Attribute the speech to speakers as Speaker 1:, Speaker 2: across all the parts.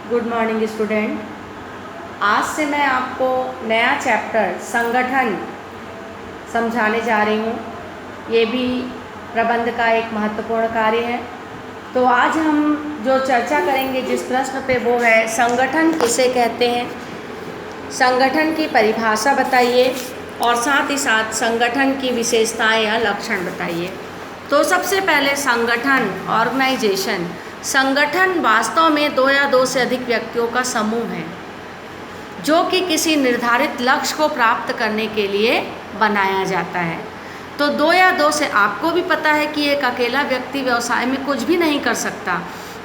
Speaker 1: Good morning student. आज से मैं आपको नया चैप्टर संगठन समझाने जा रही हूँ। ये भी प्रबंध का एक महत्वपूर्ण कार्य है। तो आज हम जो चर्चा करेंगे जिस प्रश्न पे वो है संगठन किसे कहते हैं, संगठन की परिभाषा बताइए और साथ ही साथ संगठन की विशेषताएं या लक्षण बताइए। तो सबसे पहले संगठन, ऑर्गेनाइजेशन। संगठन वास्तव में दो या दो से अधिक व्यक्तियों का समूह है जो कि किसी निर्धारित लक्ष्य को प्राप्त करने के लिए बनाया जाता है। तो दो या दो से आपको भी पता है कि एक अकेला व्यक्ति व्यवसाय में कुछ भी नहीं कर सकता।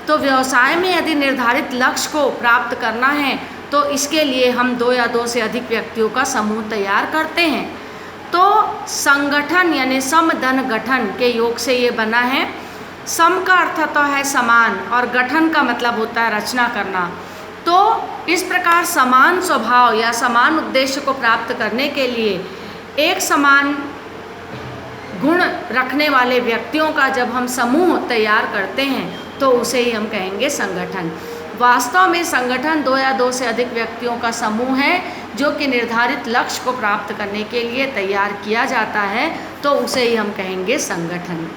Speaker 1: तो व्यवसाय में यदि निर्धारित लक्ष्य को प्राप्त करना है तो इसके लिए हम दो या दो से अधिक व्यक्तियों का समूह तैयार करते हैं। तो संगठन यानी सम धन गठन के योग से ये बना है। सम का अर्थ तो है समान और गठन का मतलब होता है रचना करना। तो इस प्रकार समान स्वभाव या समान उद्देश्य को प्राप्त करने के लिए एक समान गुण रखने वाले व्यक्तियों का जब हम समूह तैयार करते हैं तो उसे ही हम कहेंगे संगठन। वास्तव में संगठन दो या दो से अधिक व्यक्तियों का समूह है जो कि निर्धारित लक्ष्य को प्राप्त करने के लिए तैयार किया जाता है, तो उसे ही हम कहेंगे संगठन।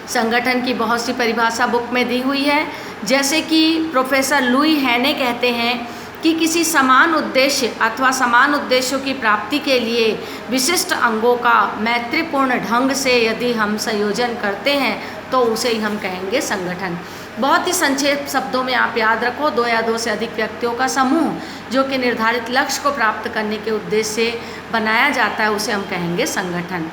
Speaker 1: संगठन की बहुत सी परिभाषा बुक में दी हुई है, जैसे कि प्रोफेसर लुई हैने कहते हैं कि किसी समान उद्देश्य अथवा समान उद्देश्यों की प्राप्ति के लिए विशिष्ट अंगों का मैत्रीपूर्ण ढंग से यदि हम संयोजन करते हैं तो उसे ही हम कहेंगे संगठन। बहुत ही संक्षेप शब्दों में आप याद रखो, दो या दो से अधिक व्यक्तियों का समूह जो कि निर्धारित लक्ष्य को प्राप्त करने के उद्देश्य से बनाया जाता है उसे हम कहेंगे संगठन।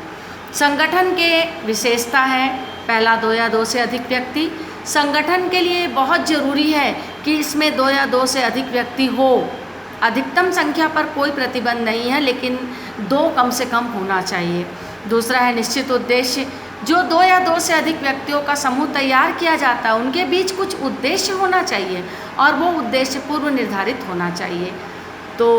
Speaker 1: संगठन के विशेषता है, पहला दो या दो से अधिक व्यक्ति। संगठन के लिए बहुत ज़रूरी है कि इसमें दो या दो से अधिक व्यक्ति हो। अधिकतम संख्या पर कोई प्रतिबंध नहीं है, लेकिन दो कम से कम होना चाहिए। दूसरा है निश्चित उद्देश्य। जो दो या दो से अधिक व्यक्तियों का समूह तैयार किया जाता है उनके बीच कुछ उद्देश्य होना चाहिए और वो उद्देश्य पूर्व निर्धारित होना चाहिए। तो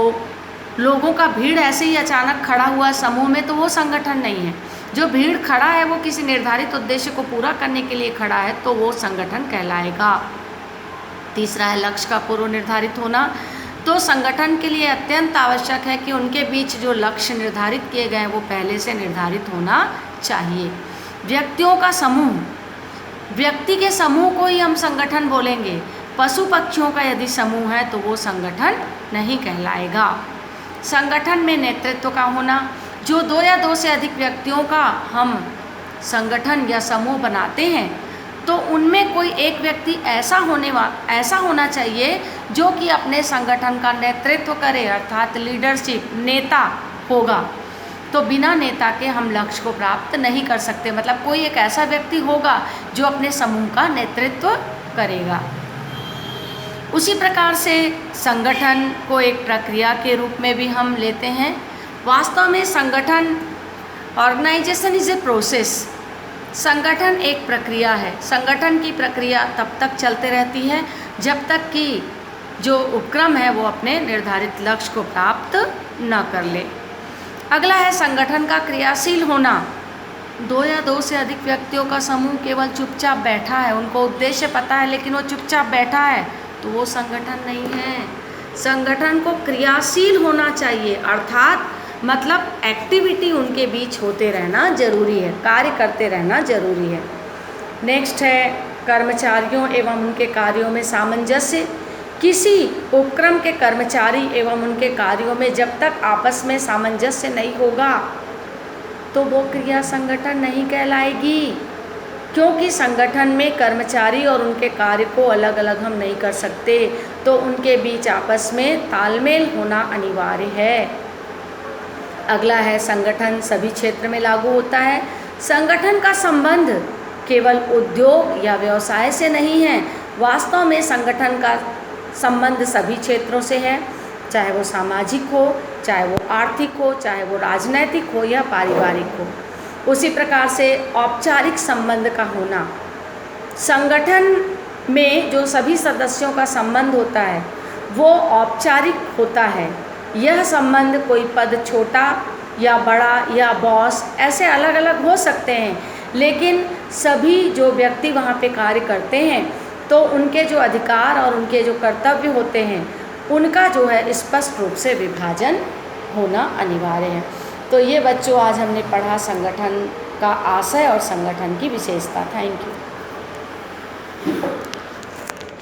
Speaker 1: लोगों का भीड़ ऐसे ही अचानक खड़ा हुआ समूह में तो वो संगठन नहीं है। जो भीड़ खड़ा है वो किसी निर्धारित उद्देश्य को पूरा करने के लिए खड़ा है तो वो संगठन कहलाएगा। तीसरा है लक्ष्य का पूर्व निर्धारित होना। तो संगठन के लिए अत्यंत आवश्यक है कि उनके बीच जो लक्ष्य निर्धारित किए गए हैं वो पहले से निर्धारित होना चाहिए। व्यक्तियों का समूह, व्यक्ति के समूह को ही हम संगठन बोलेंगे। पशु पक्षियों का यदि समूह है तो वो संगठन नहीं कहलाएगा। संगठन में नेतृत्व का होना। जो दो या दो से अधिक व्यक्तियों का हम संगठन या समूह बनाते हैं तो उनमें कोई एक व्यक्ति ऐसा होना चाहिए जो कि अपने संगठन का नेतृत्व करे, अर्थात लीडरशिप, नेता होगा। तो बिना नेता के हम लक्ष्य को प्राप्त नहीं कर सकते। मतलब कोई एक ऐसा व्यक्ति होगा जो अपने समूह का नेतृत्व करेगा। उसी प्रकार से संगठन को एक प्रक्रिया के रूप में भी हम लेते हैं। वास्तव में संगठन, ऑर्गेनाइजेशन इज ए प्रोसेस। संगठन एक प्रक्रिया है। संगठन की प्रक्रिया तब तक चलते रहती है जब तक कि जो उपक्रम है वो अपने निर्धारित लक्ष्य को प्राप्त न कर ले। अगला है संगठन का क्रियाशील होना। दो या दो से अधिक व्यक्तियों का समूह केवल चुपचाप बैठा है, उनको उद्देश्य पता है लेकिन वो चुपचाप बैठा है तो वो संगठन नहीं है। संगठन को क्रियाशील होना चाहिए, अर्थात मतलब एक्टिविटी उनके बीच होते रहना जरूरी है, कार्य करते रहना जरूरी है। नेक्स्ट है कर्मचारियों एवं उनके कार्यों में सामंजस्य। किसी उपक्रम के कर्मचारी एवं उनके कार्यों में जब तक आपस में सामंजस्य नहीं होगा तो वो क्रिया संगठन नहीं कहलाएगी, क्योंकि संगठन में कर्मचारी और उनके कार्य को अलग अलग हम नहीं कर सकते, तो उनके बीच आपस में तालमेल होना अनिवार्य है। अगला है संगठन सभी क्षेत्र में लागू होता है। संगठन का संबंध केवल उद्योग या व्यवसाय से नहीं है। वास्तव में संगठन का संबंध सभी क्षेत्रों से है, चाहे वो सामाजिक हो, चाहे वो आर्थिक हो, चाहे वो राजनैतिक हो या पारिवारिक हो। उसी प्रकार से औपचारिक संबंध का होना। संगठन में जो सभी सदस्यों का संबंध होता है वो औपचारिक होता है। यह संबंध कोई पद छोटा या बड़ा या बॉस ऐसे अलग अलग हो सकते हैं, लेकिन सभी जो व्यक्ति वहाँ पे कार्य करते हैं तो उनके जो अधिकार और उनके जो कर्तव्य होते हैं उनका जो है स्पष्ट रूप से विभाजन होना अनिवार्य है। तो ये बच्चों आज हमने पढ़ा संगठन का आशय और संगठन की विशेषता। Thank you.